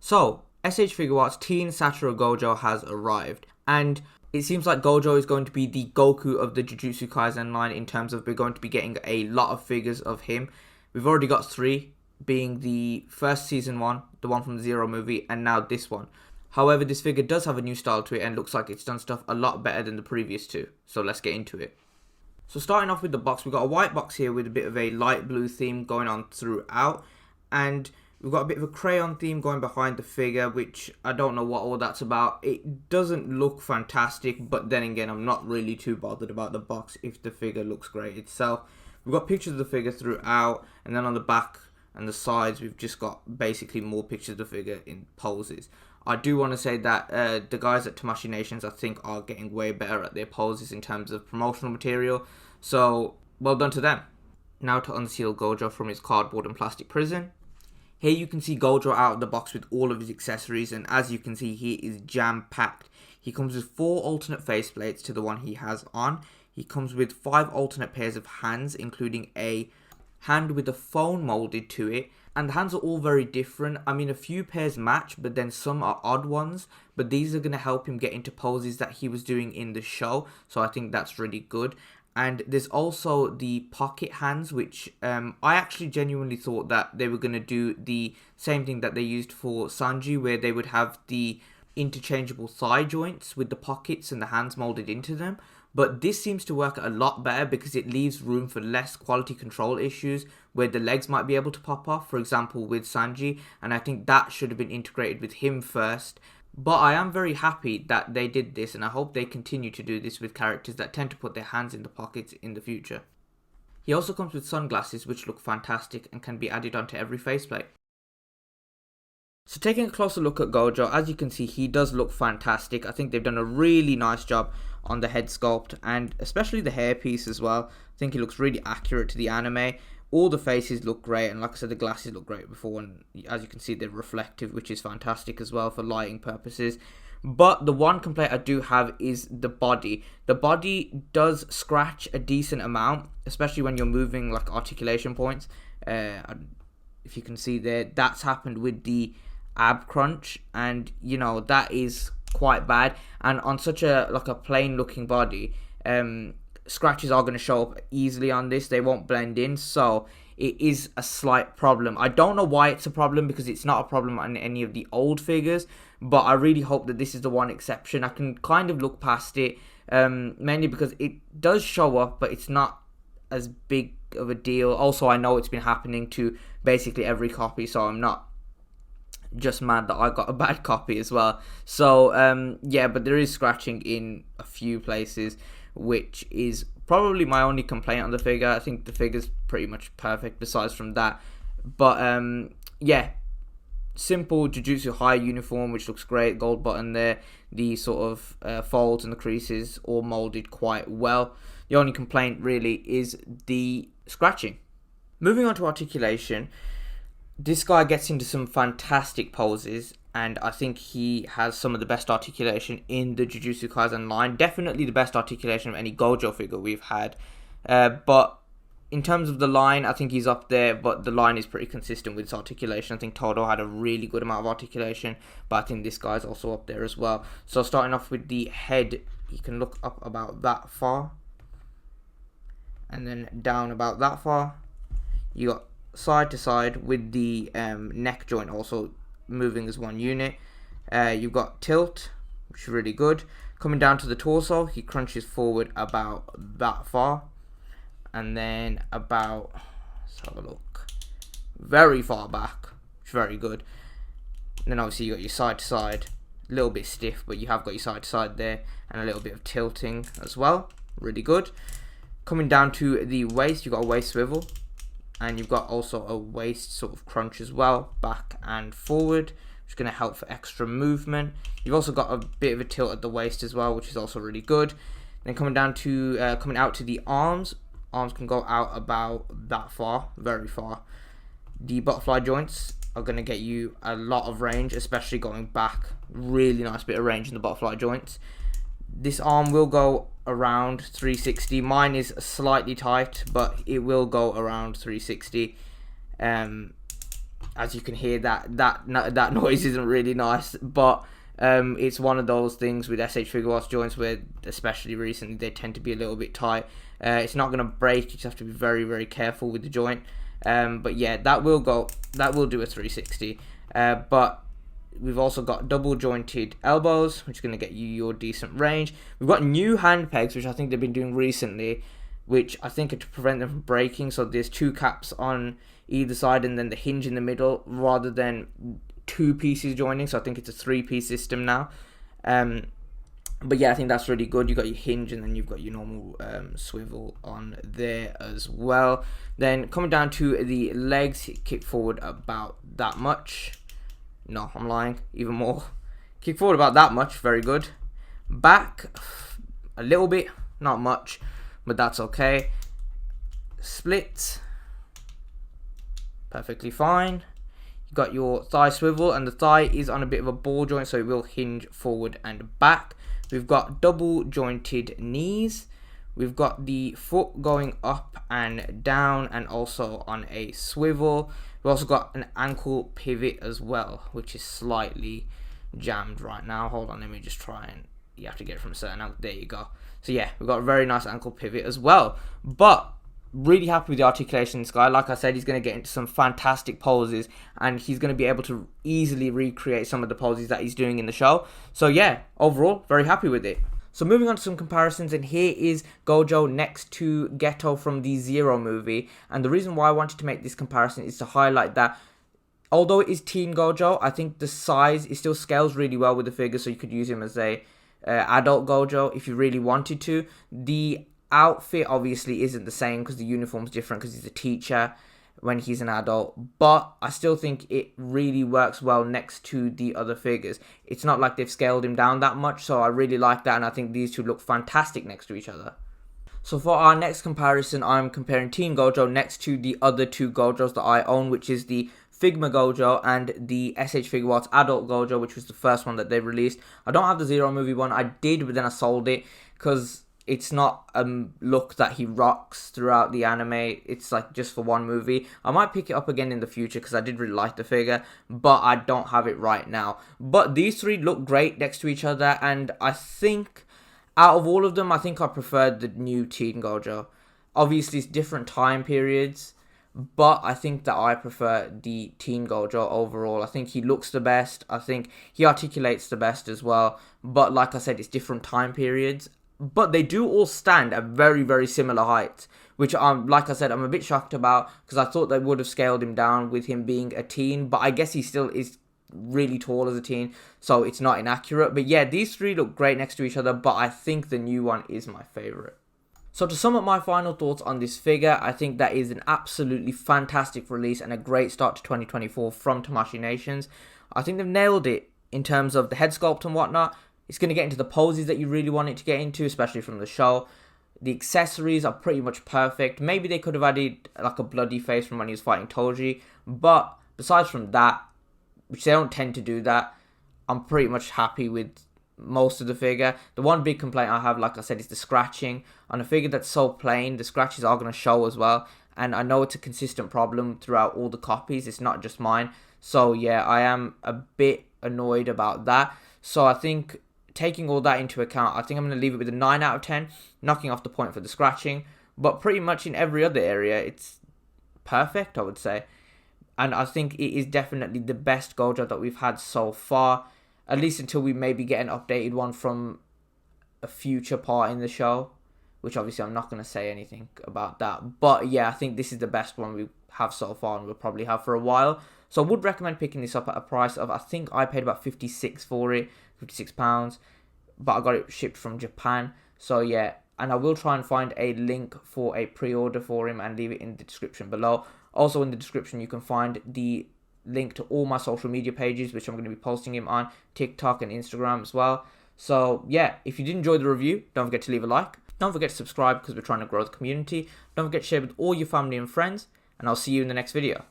So, SH Figuarts Teen Satoru Gojo has arrived, and it seems like Gojo is going to be the Goku of the Jujutsu Kaisen line in terms of we're going to be getting a lot of figures of him. We've already got 3, being the first season 1, the one from the Zero movie, and now this one. However, this figure does have a new style to it and looks like it's done stuff a lot better than the previous 2. So let's get into it. So starting off with the box, we've got a white box here with a bit of a light blue theme going on throughout, and we've got a bit of a crayon theme going behind the figure, which I don't know what all that's about. It doesn't look fantastic, but then again, I'm not really too bothered about the box if the figure looks great itself. We've got pictures of the figure throughout, and then on the back and the sides, we've just got basically more pictures of the figure in poses. I do want to say that the guys at Tamashii Nations, I think, are getting way better at their poses in terms of promotional material. So, well done to them. Now to unseal Gojo from his cardboard and plastic prison. Here you can see Gojo out of the box with all of his accessories, and as you can see, he is jam-packed. He comes with 4 alternate faceplates to the one he has on. He comes with 5 alternate pairs of hands, including a hand with a phone molded to it. And the hands are all very different. I mean, a few pairs match, but then some are odd ones. But these are going to help him get into poses that he was doing in the show. So I think that's really good. And there's also the pocket hands, which I actually genuinely thought that they were going to do the same thing that they used for Sanji, where they would have the interchangeable thigh joints with the pockets and the hands molded into them. But this seems to work a lot better because it leaves room for less quality control issues where the legs might be able to pop off, for example with Sanji, and I think that should have been integrated with him first. But I am very happy that they did this, and I hope they continue to do this with characters that tend to put their hands in the pockets in the future. He also comes with sunglasses which look fantastic and can be added onto every faceplate. So taking a closer look at Gojo, as you can see, he does look fantastic. I think they've done a really nice job on the head sculpt and especially the hairpiece as well. I think he looks really accurate to the anime. All the faces look great, and like I said, the glasses look great before, and as you can see, they're reflective, which is fantastic as well for lighting purposes. But the one complaint I do have is the body. The body does scratch a decent amount, especially when you're moving like articulation points. If you can see there, that's happened with the ab crunch, and you know that is quite bad. And on such a plain looking body, scratches are going to show up easily on this. They won't blend in, so it is a slight problem. I don't know why it's a problem, because it's not a problem on any of the old figures, but I really hope that this is the one exception. I can kind of look past it, mainly because it does show up, but it's not as big of a deal. Also, I know it's been happening to basically every copy, so I'm not just mad that I got a bad copy as well. So yeah, but there is scratching in a few places, which is probably my only complaint on the figure. I think the figure's pretty much perfect besides from that. But yeah, simple Jujutsu High uniform, which looks great. Gold button there. The sort of folds and the creases all molded quite well. The only complaint really is the scratching. Moving on to articulation, this guy gets into some fantastic poses, and I think he has some of the best articulation in the Jujutsu Kaisen line. Definitely the best articulation of any Gojo figure we've had. But in terms of the line, I think he's up there, but the line is pretty consistent with his articulation. I think Todo had a really good amount of articulation, but I think this guy's also up there as well. So starting off with the head, you can look up about that far, and then down about that far. You got side to side with the neck joint also moving as one unit. You've got tilt, which is really good. Coming down to the torso, he crunches forward about that far, and then about, let's have a look, very far back, which is very good. And then obviously you got your side to side, a little bit stiff, but you have got your side to side there, and a little bit of tilting as well, really good. Coming down to the waist, you've got a waist swivel, and you've got also a waist sort of crunch as well, back and forward, which is going to help for extra movement. You've also got a bit of a tilt at the waist as well, which is also really good. Then coming out to the arms. Arms can go out about that far, very far. The butterfly joints are going to get you a lot of range, especially going back. Really nice bit of range in the butterfly joints. This arm will go around 360. Mine is slightly tight, but it will go around 360. as you can hear, that noise isn't really nice, but it's one of those things with SH Figuarts joints where, especially recently, they tend to be a little bit tight. It's not going to break, you just have to be very, very careful with the joint. But yeah, that will do a 360. But we've also got double jointed elbows, which is going to get you your decent range. We've got new hand pegs, which I think they've been doing recently, which I think are to prevent them from breaking. So there's 2 caps on either side and then the hinge in the middle, rather than 2 pieces joining. So I think it's a 3-piece system now. But yeah, I think that's really good. You've got your hinge and then you've got your normal swivel on there as well. Then coming down to the legs, kick forward about that much. No, I'm lying. Even more. Kick forward about that much. Very good. Back, a little bit. Not much, but that's okay. Split. Perfectly fine. You got your thigh swivel, and the thigh is on a bit of a ball joint, so it will hinge forward and back. We've got double jointed knees. We've got the foot going up and down and also on a swivel. We've also got an ankle pivot as well, which is slightly jammed right now. Hold on, let me just try and... You have to get it from a certain angle. There you go. So yeah, we've got a very nice ankle pivot as well. But really happy with the articulation of this guy. Like I said, he's going to get into some fantastic poses, and he's going to be able to easily recreate some of the poses that he's doing in the show. So yeah, overall, very happy with it. So moving on to some comparisons, and here is Gojo next to Geto from the Zero movie. And the reason why I wanted to make this comparison is to highlight that although it is Teen Gojo, I think the size, it still scales really well with the figure, so you could use him as a adult Gojo if you really wanted to. The outfit obviously isn't the same because the uniform's different because he's a teacher when he's an adult, but I still think it really works well next to the other figures. It's not like they've scaled him down that much, so I really like that, and I think these two look fantastic next to each other. So for our next comparison, I'm comparing Teen Gojo next to the other 2 Gojos that I own, which is the Figma Gojo and the SH Figuarts Adult Gojo, which was the first one that they released. I don't have the Zero movie one. I did, but then I sold it because it's not a look that he rocks throughout the anime. It's like just for one movie. I might pick it up again in the future because I did really like the figure, but I don't have it right now. But these 3 look great next to each other, and I think out of all of them, I think I preferred the new Teen Gojo. Obviously, it's different time periods, but I think that I prefer the Teen Gojo overall. I think he looks the best. I think he articulates the best as well. But like I said, it's different time periods. But they do all stand at very, very similar heights, which, like I said, I'm a bit shocked about because I thought they would have scaled him down with him being a teen. But I guess he still is really tall as a teen, so it's not inaccurate. But yeah, these 3 look great next to each other, but I think the new one is my favourite. So to sum up my final thoughts on this figure, I think that is an absolutely fantastic release and a great start to 2024 from Tamashii Nations. I think they've nailed it in terms of the head sculpt and whatnot. It's going to get into the poses that you really want it to get into, especially from the show. The accessories are pretty much perfect. Maybe they could have added like a bloody face from when he was fighting Toji. But besides from that, which they don't tend to do that, I'm pretty much happy with most of the figure. The one big complaint I have, like I said, is the scratching. On a figure that's so plain, the scratches are going to show as well. And I know it's a consistent problem throughout all the copies. It's not just mine. So yeah, I am a bit annoyed about that. So I think, taking all that into account, I think I'm going to leave it with a 9 out of 10, knocking off the point for the scratching. But pretty much in every other area, it's perfect, I would say. And I think it is definitely the best Gojo that we've had so far, at least until we maybe get an updated one from a future part in the show, which obviously I'm not going to say anything about that. But yeah, I think this is the best one we have so far and we'll probably have for a while. So I would recommend picking this up at a price of, I think I paid about 56 for it, £56, but I got it shipped from Japan. So yeah, and I will try and find a link for a pre-order for him and leave it in the description below. Also in the description you can find the link to all my social media pages, which I'm going to be posting him on TikTok and Instagram as well. So yeah, if you did enjoy the review, don't forget to leave a like. Don't forget to subscribe because we're trying to grow the community. Don't forget to share with all your family and friends, and I'll see you in the next video.